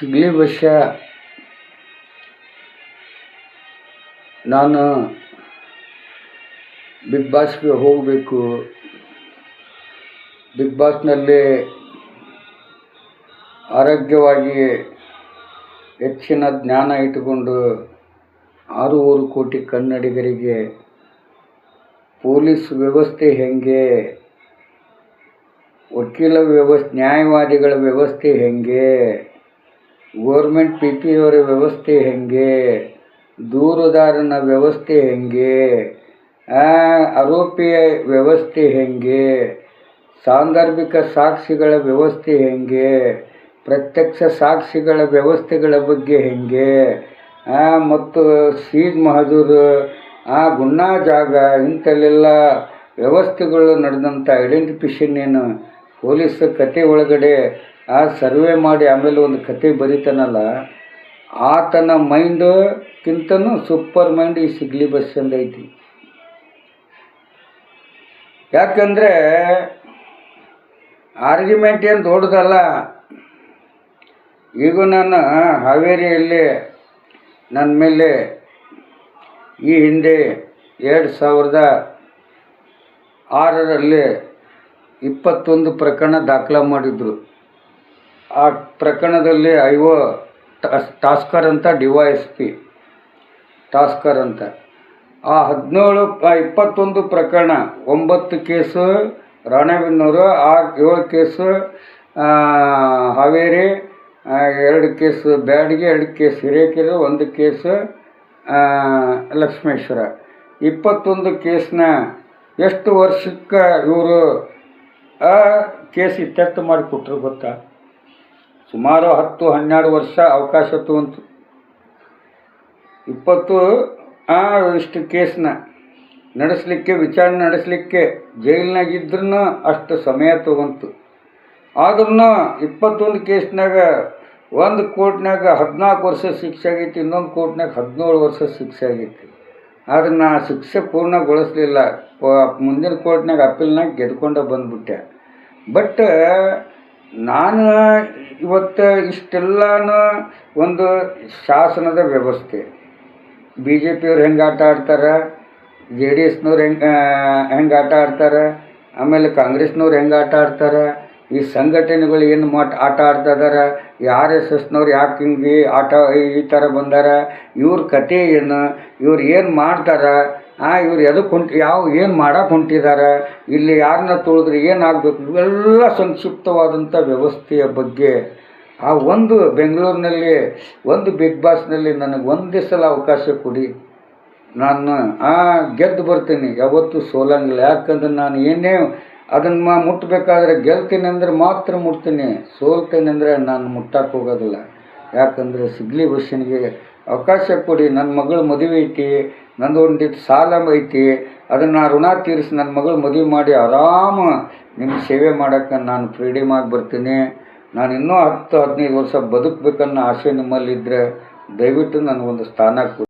ಸಿಗಲಿ ವರ್ಷ ನಾನು ಬಿಗ್ ಬಾಸ್ಗೆ ಹೋಗಬೇಕು. ಬಿಗ್ ಬಾಸ್ನಲ್ಲಿ ಆರೋಗ್ಯವಾಗಿ ಹೆಚ್ಚಿನ ಜ್ಞಾನ ಇಟ್ಟುಕೊಂಡು 6 ಕೋಟಿ ಕನ್ನಡಿಗರಿಗೆ ಪೊಲೀಸ್ ವ್ಯವಸ್ಥೆ ಹೆಂಗೆ, ವಕೀಲ ವ್ಯವಸ್ಥೆ, ನ್ಯಾಯವಾದಿಗಳ ವ್ಯವಸ್ಥೆ ಹೆಂಗೆ, ಗೋರ್ಮೆಂಟ್ PPO ಅವರ ವ್ಯವಸ್ಥೆ ಹೆಂಗೆ, ದೂರುದಾರನ ವ್ಯವಸ್ಥೆ ಹೆಂಗೆ, ಆರೋಪಿಯ ವ್ಯವಸ್ಥೆ ಹೆಂಗೆ, ಸಾಂದರ್ಭಿಕ ಸಾಕ್ಷಿಗಳ ವ್ಯವಸ್ಥೆ ಹೆಂಗೆ, ಪ್ರತ್ಯಕ್ಷ ಸಾಕ್ಷಿಗಳ ವ್ಯವಸ್ಥೆಗಳ ಬಗ್ಗೆ ಹೆಂಗೆ, ಮತ್ತು ಸೀಜ್ ಮಹಜೂರು, ಗುನ್ನಾ ಜಾಗ, ಇಂಥಲ್ಲೆಲ್ಲ ವ್ಯವಸ್ಥೆಗಳು ನಡೆದಂಥ ಐಡೆಂಟಿಫಿಕೇಷನ್ ಏನು ಪೊಲೀಸ್ ಕತೆ ಒಳಗಡೆ ಸರ್ವೆ ಮಾಡಿ ಆಮೇಲೆ ಒಂದು ಕತೆ ಬರೀತಾನಲ್ಲ, ಆತನ ಮೈಂಡ್ಕಿಂತನೂ ಸೂಪರ್ ಮೈಂಡ್ ಈ ಸಿಗಲಿ ಬಸ್ಸಂದು ಐತಿ. ಯಾಕಂದರೆ ಆರ್ಗ್ಯುಮೆಂಟ್ ಏನು ದೊಡ್ಡದಲ್ಲ. ಈಗ ನಾನು ಹಾವೇರಿಯಲ್ಲಿ ನನ್ನ ಮೇಲೆ ಈ ಹಿಂದೆ 2006ರಲ್ಲಿ 21 ಪ್ರಕರಣ ದಾಖಲೆ ಮಾಡಿದರು. ಆ ಪ್ರಕರಣದಲ್ಲಿ ಟಾಸ್ಕರ್ ಅಂತ DYSP ಟಾಸ್ಕರ್ ಅಂತ ಆ 21 ಪ್ರಕರಣ, 9 case Ranebennur, 7 case Haveri, 2 case Byadgi, 2 case Hirekere, 1 case Lakshmeshwar. 21 ಕೇಸ್ನ ಎಷ್ಟು ವರ್ಷಕ್ಕೆ ಇವರು ಕೇಸ್ ಇತ್ಯರ್ಥ ಮಾಡಿಕೊಟ್ರು ಗೊತ್ತಾ? ಸುಮಾರು 10-12 ವರ್ಷ ಅವಕಾಶ ತಗೊಂತು. 20 ಇಷ್ಟು ಕೇಸ್ನ ನಡೆಸಲಿಕ್ಕೆ, ವಿಚಾರಣೆ ನಡೆಸಲಿಕ್ಕೆ ಜೈಲಿನಾಗಿದ್ರೂ ಅಷ್ಟು ಸಮಯ ತಗೊಂತು. ಆದ್ರೂ 21 ಕೇಸ್ನಾಗ ಒಂದು ಕೋರ್ಟ್ನಾಗ 14 ವರ್ಷ ಶಿಕ್ಷೆ ಆಗೈತಿ, ಇನ್ನೊಂದು ಕೋರ್ಟ್ನಾಗ 17 ವರ್ಷ ಶಿಕ್ಷೆ ಆಗೈತಿ. ಆದ್ರೆ ನಾ ಶಿಕ್ಷೆ ಪೂರ್ಣಗೊಳಿಸಲಿಲ್ಲ. ಮುಂದಿನ ಕೋರ್ಟ್ನಾಗ ಅಪೀಲ್ನಾಗ ಗೆದ್ಕೊಂಡು ಬಂದ್ಬಿಟ್ಟೆ. ಬಟ್ ನಾನು ಇವತ್ತು ಇಷ್ಟೆಲ್ಲನೂ ಒಂದು ಶಾಸನದ ವ್ಯವಸ್ಥೆ, BJP ಅವ್ರು ಹೆಂಗೆ ಆಟ ಆಡ್ತಾರೆ, JDSನವ್ರು ಹೆಂಗೆ ಆಟ ಆಡ್ತಾರೆ, ಆಮೇಲೆ ಕಾಂಗ್ರೆಸ್ನವ್ರು ಹೆಂಗೆ ಆಟ ಆಡ್ತಾರೆ, ಈ ಸಂಘಟನೆಗಳು ಏನು ಆಟ ಆಡ್ತಾ ಇದ್ದಾರೆ, RSSನವ್ರು ಯಾಕೆ ಹಿಂಗೆ ಈ ಥರ ಬಂದಾರ, ಇವ್ರ ಕತೆ ಏನು, ಇವ್ರು ಏನು ಮಾಡ್ತಾರೆ, ಇವ್ರು ಎದಕ್ಕೆ ಏನು ಮಾಡಕ್ಕೆ ಹೊಂಟಿದ್ದಾರೆ, ಇಲ್ಲಿ ಯಾರನ್ನ ತುಳಿದ್ರೆ ಏನಾಗಬೇಕು, ಇವೆಲ್ಲ ಸಂಕ್ಷಿಪ್ತವಾದಂಥ ವ್ಯವಸ್ಥೆಯ ಬಗ್ಗೆ ಒಂದು ಬೆಂಗಳೂರಿನಲ್ಲಿ ಒಂದು ಬಿಗ್ ಬಾಸ್ನಲ್ಲಿ ನನಗೆ ಒಂದೇ ಸಲ ಅವಕಾಶ ಕೊಡಿ. ನಾನು ಗೆದ್ದು ಬರ್ತೀನಿ, ಯಾವತ್ತೂ ಸೋಲಂಗಿಲ್ಲ. ಯಾಕಂದ್ರೆ ನಾನು ಏನೇ ಅದನ್ನು ಮುಟ್ಟಬೇಕಾದ್ರೆ ಗೆಲ್ತೀನಿ ಅಂದರೆ ಮಾತ್ರ ಮುಟ್ತೀನಿ, ಸೋಲ್ತೀನಿ ಅಂದರೆ ನಾನು ಮುಟ್ಟಕ್ಕೆ ಹೋಗೋದಿಲ್ಲ. ಯಾಕಂದರೆ ಸಿಗಲಿ ಬಸ್ಸನಿಗೆ ಅವಕಾಶ ಕೊಡಿ. ನನ್ನ ಮಗಳ ಮದುವೆ ಐತಿ, ನಂದು ಒಂದಿಟ್ಟು ಸಾಲ ಐತಿ, ಅದನ್ನು ಋಣ ತೀರಿಸಿ ನನ್ನ ಮಗಳು ಮದುವೆ ಮಾಡಿ ಆರಾಮ ನಿಮ್ಮ ಸೇವೆ ಮಾಡೋಕ್ಕೆ ನಾನು ಫ್ರೀಡಮ್ ಆಗಿ ಬರ್ತೀನಿ. ನಾನು ಇನ್ನೂ 10-15 ವರ್ಷ ಬದುಕಬೇಕನ್ನೋ ಆಸೆ ನಿಮ್ಮಲ್ಲಿದ್ದರೆ ದಯವಿಟ್ಟು ನನಗೊಂದು ಸ್ಥಾನ ಕೊಡಿ.